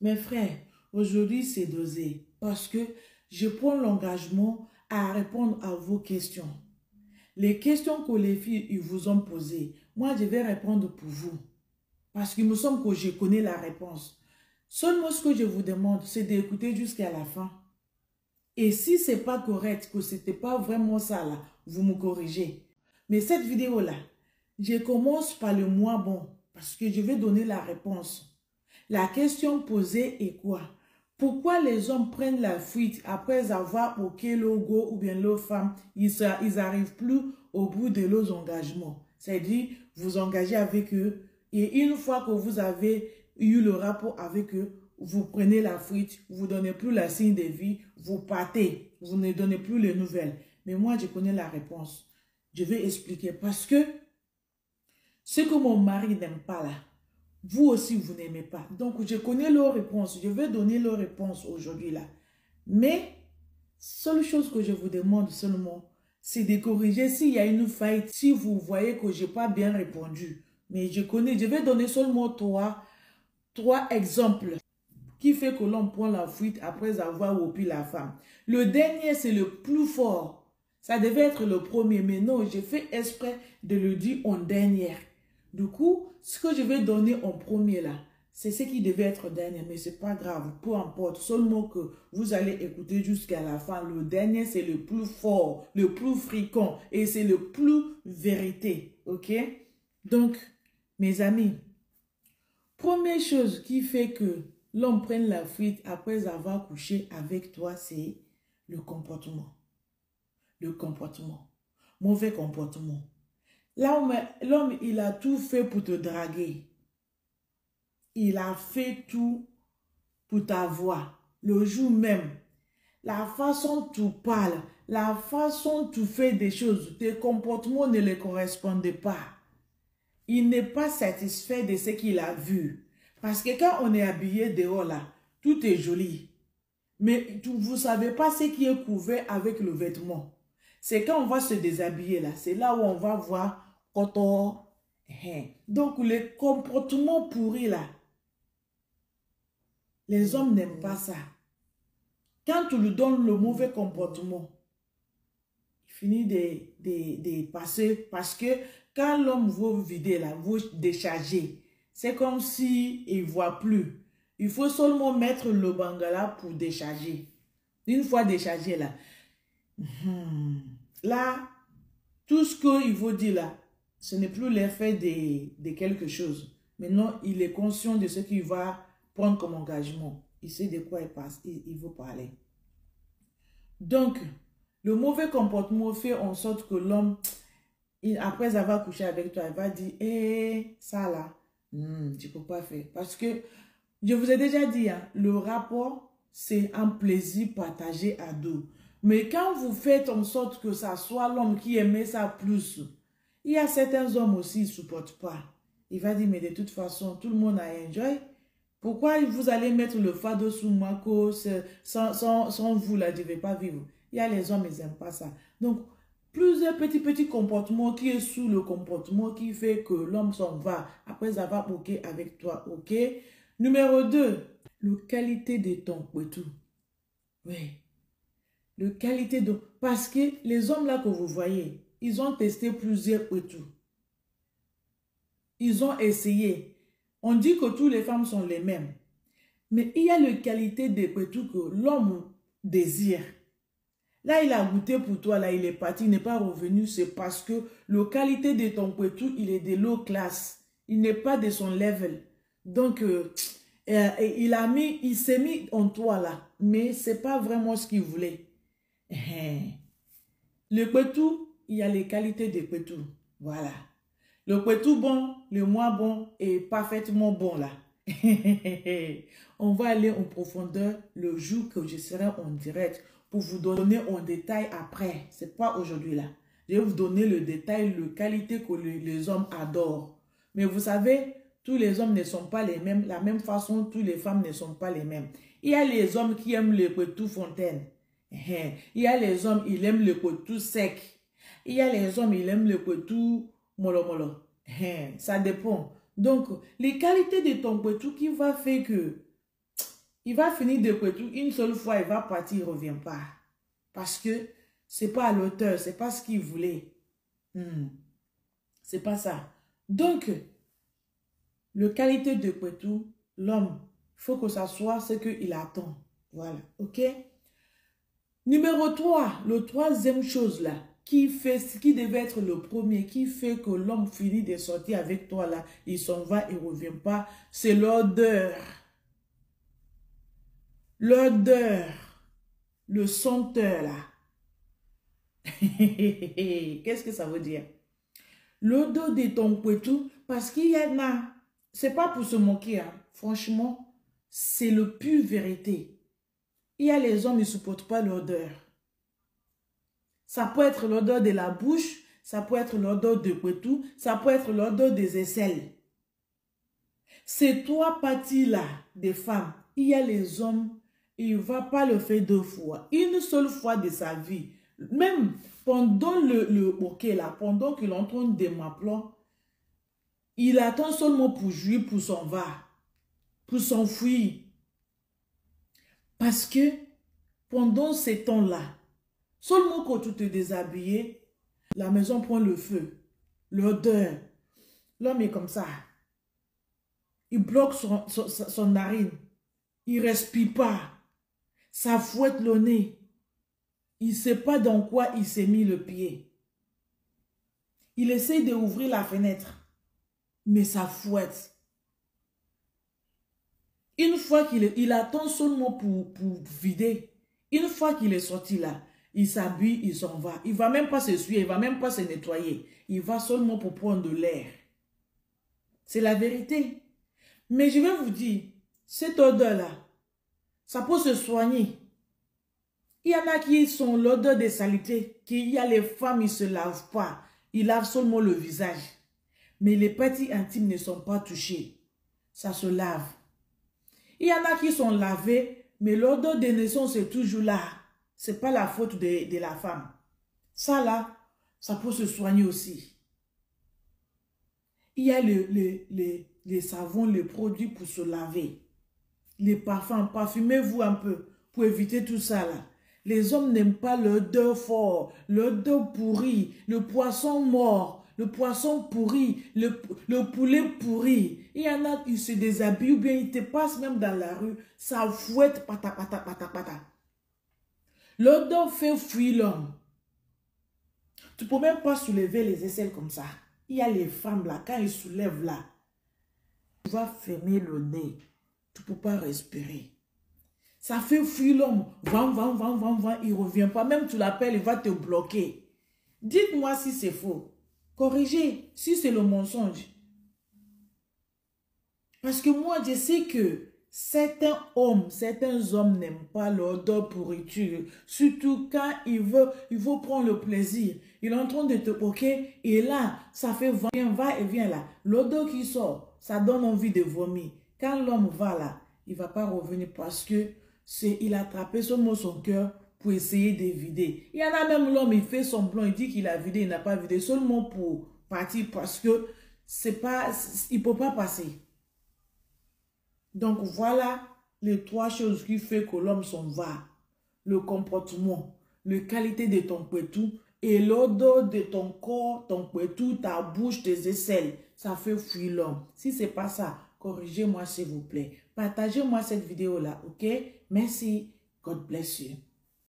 Mes frères, aujourd'hui c'est dosé parce que je prends l'engagement à répondre à vos questions. Les questions que les filles ils vous ont posées, moi je vais répondre pour vous. Parce qu'il me semble que je connais la réponse. Seulement ce que je vous demande, c'est d'écouter jusqu'à la fin. Et si ce n'est pas correct, que ce n'était pas vraiment ça là, vous me corrigez. Mais cette vidéo-là, je commence par le moins bon, parce que je vais donner la réponse. La question posée est quoi? Pourquoi les hommes prennent la fuite après avoir OK logo ou bien leur femme, ils n'arrivent plus au bout de leurs engagements? C'est-à-dire, vous engagez avec eux et une fois que vous avez eu le rapport avec eux, vous prenez la fuite, vous ne donnez plus la signe de vie, vous partez, vous ne donnez plus les nouvelles. Mais moi, je connais la réponse. Je vais expliquer parce que ce que mon mari n'aime pas là, vous aussi, vous n'aimez pas. Donc, je connais leur réponse. Je vais donner leur réponse aujourd'hui là. Mais, seule chose que je vous demande seulement, c'est de corriger s'il y a une faille, si vous voyez que je n'ai pas bien répondu. Mais je vais donner seulement trois exemples qui fait que l'homme prend la fuite après avoir opprimé la femme. Le dernier, c'est le plus fort. Ça devait être le premier, mais non, j'ai fait exprès de le dire en dernier. Du coup, ce que je vais donner en premier là, c'est ce qui devait être dernier, mais c'est pas grave, peu importe, seulement que vous allez écouter jusqu'à la fin. Le dernier, c'est le plus fort, le plus fréquent et c'est le plus vérité, ok? Donc, mes amis, première chose qui fait que l'homme prenne la fuite après avoir couché avec toi, c'est le comportement. Le comportement. Mauvais comportement. L'homme, il a tout fait pour te draguer. Il a fait tout pour t'avoir. Le jour même, la façon dont tu parles, la façon dont tu fais des choses, tes comportements ne le correspondent pas. Il n'est pas satisfait de ce qu'il a vu. Parce que quand on est habillé dehors là, tout est joli. Mais vous ne savez pas ce qui est couvert avec le vêtement. C'est quand on va se déshabiller là, c'est là où on va voir coton. Donc les comportements pourris là, les hommes n'aiment pas ça. Quand tu lui donnes le mauvais comportement, il finit de passer parce que quand l'homme veut vider là, veut décharger, c'est comme s'il ne voit plus. Il faut seulement mettre le bangala pour décharger. Une fois déchargé là, là, tout ce qu'il faut dire là, ce n'est plus l'effet de quelque chose. Maintenant, il est conscient de ce qu'il va prendre comme engagement. Il sait de quoi il veut parler. Donc, le mauvais comportement fait en sorte que l'homme, après avoir couché avec toi, il va dire, ça là, tu ne peux pas faire. Parce que, je vous ai déjà dit, hein, le rapport, c'est un plaisir partagé à deux. Mais quand vous faites en sorte que ça soit l'homme qui aimait ça plus, il y a certains hommes aussi, ils ne supportent pas. Il va dire, mais de toute façon, tout le monde a enjoy. Pourquoi vous allez mettre le fardeau sous moi sans vous, là, je ne vais pas vivre. Il y a les hommes, ils n'aiment pas ça. Donc, plusieurs petits comportements qui est sous le comportement qui fait que l'homme s'en va après avoir OK avec toi, OK? Numéro 2, la qualité de ton couteau. Oui. La qualité de... Parce que les hommes là que vous voyez, ils ont testé plusieurs couteaux. Ils ont essayé. On dit que toutes les femmes sont les mêmes. Mais il y a la qualité de couteau que l'homme désire. Là, il a goûté pour toi, là, il est parti, il n'est pas revenu. C'est parce que la qualité de ton couteau, il est de low class. Il n'est pas de son level. Donc, il s'est mis en toi là. Mais ce n'est pas vraiment ce qu'il voulait. Le couteau, il y a les qualités de couteau. Voilà. Le couteau bon, le moins bon et parfaitement bon là. On va aller en profondeur le jour que je serai en direct pour vous donner en détail après. Ce n'est pas aujourd'hui là. Je vais vous donner le détail, la qualité que les hommes adorent. Mais vous savez, tous les hommes ne sont pas les mêmes. La même façon, toutes les femmes ne sont pas les mêmes. Il y a les hommes qui aiment le couteau fontaine. Il y a les hommes, ils aiment le couteau sec. Il y a les hommes, ils aiment le couteau mollo. Ça dépend. Donc, les qualités de ton couteau qui va faire que Il va finir de pétou une seule fois, il va partir, il ne revient pas. Parce que ce n'est pas à l'auteur, ce n'est pas ce qu'il voulait. C'est pas ça. Donc, le qualité de pétou, l'homme, il faut que ça soit ce qu'il attend. Voilà, ok? Numéro 3, le troisième chose là, qui devait être le premier, qui fait que l'homme finit de sortir avec toi là, il s'en va, il ne revient pas, c'est l'odeur. L'odeur, le senteur là. Qu'est-ce que ça veut dire? L'odeur de ton pétou, parce qu'il y en a, c'est pas pour se moquer, hein. Franchement, c'est le pure vérité. Il y a les hommes, ils ne supportent pas l'odeur. Ça peut être l'odeur de la bouche, ça peut être l'odeur de pétou, ça peut être l'odeur des aisselles. Ces trois parties-là des femmes, il y a les hommes, il ne va pas le faire 2 fois. Une seule fois de sa vie. Même pendant le bouquet là, pendant qu'il est en train de m'appeler, il attend seulement pour jouir, pour s'en va, pour s'enfuir. Parce que pendant ces temps-là, seulement quand tu te déshabilles, la maison prend le feu, l'odeur. L'homme est comme ça. Il bloque son narine. Il ne respire pas. Ça fouette le nez. Il ne sait pas dans quoi il s'est mis le pied. Il essaie d'ouvrir la fenêtre. Mais ça fouette. Une fois qu'il attend seulement pour vider. Une fois qu'il est sorti là, il s'habille, il s'en va. Il ne va même pas s'essuyer, il ne va même pas se nettoyer. Il va seulement pour prendre de l'air. C'est la vérité. Mais je vais vous dire, cette odeur-là, ça peut se soigner. Il y en a qui sont l'odeur des saletés, il y a les femmes, ils ne se lavent pas. Ils lavent seulement le visage. Mais les parties intimes ne sont pas touchées. Ça se lave. Il y en a qui sont lavés, mais l'odeur des naissances est toujours là. Ce n'est pas la faute de la femme. Ça là, ça peut se soigner aussi. Il y a les savons, les produits pour se laver. Les parfums, parfumez-vous un peu pour éviter tout ça là. Les hommes n'aiment pas l'odeur fort, l'odeur pourrie, le poisson mort, le poisson pourri, le poulet pourri. Il y en a, ils se déshabillent ou bien ils te passent même dans la rue, ça fouette, pata, pata, pata, pata. L'odeur fait fuir l'homme. Tu ne peux même pas soulever les aisselles comme ça. Il y a les femmes là, quand ils soulèvent là, tu vas fermer le nez. Tu ne peux pas respirer. Ça fait fuir l'homme. Il ne revient pas. Même tu l'appelles, il va te bloquer. Dites-moi si c'est faux. Corrigez si c'est le mensonge. Parce que moi, je sais que certains hommes n'aiment pas l'odeur pourriture. Surtout quand il veut prendre le plaisir. Il est en train de te bloquer et là, ça fait va et vient là. L'odeur qui sort, ça donne envie de vomir. Quand l'homme va là, il ne va pas revenir parce que il a attrapé seulement son cœur pour essayer de vider. Il y en a même l'homme, il fait semblant, il dit qu'il a vidé, il n'a pas vidé, seulement pour partir parce que il ne peut pas passer. Donc voilà les 3 choses qui font que l'homme s'en va. Le comportement, la qualité de ton pétou et l'odeur de ton corps, ton pétou, ta bouche, tes aisselles. Ça fait fuir l'homme. Si ce n'est pas ça, corrigez-moi s'il vous plaît. Partagez-moi cette vidéo-là, ok? Merci. God bless you.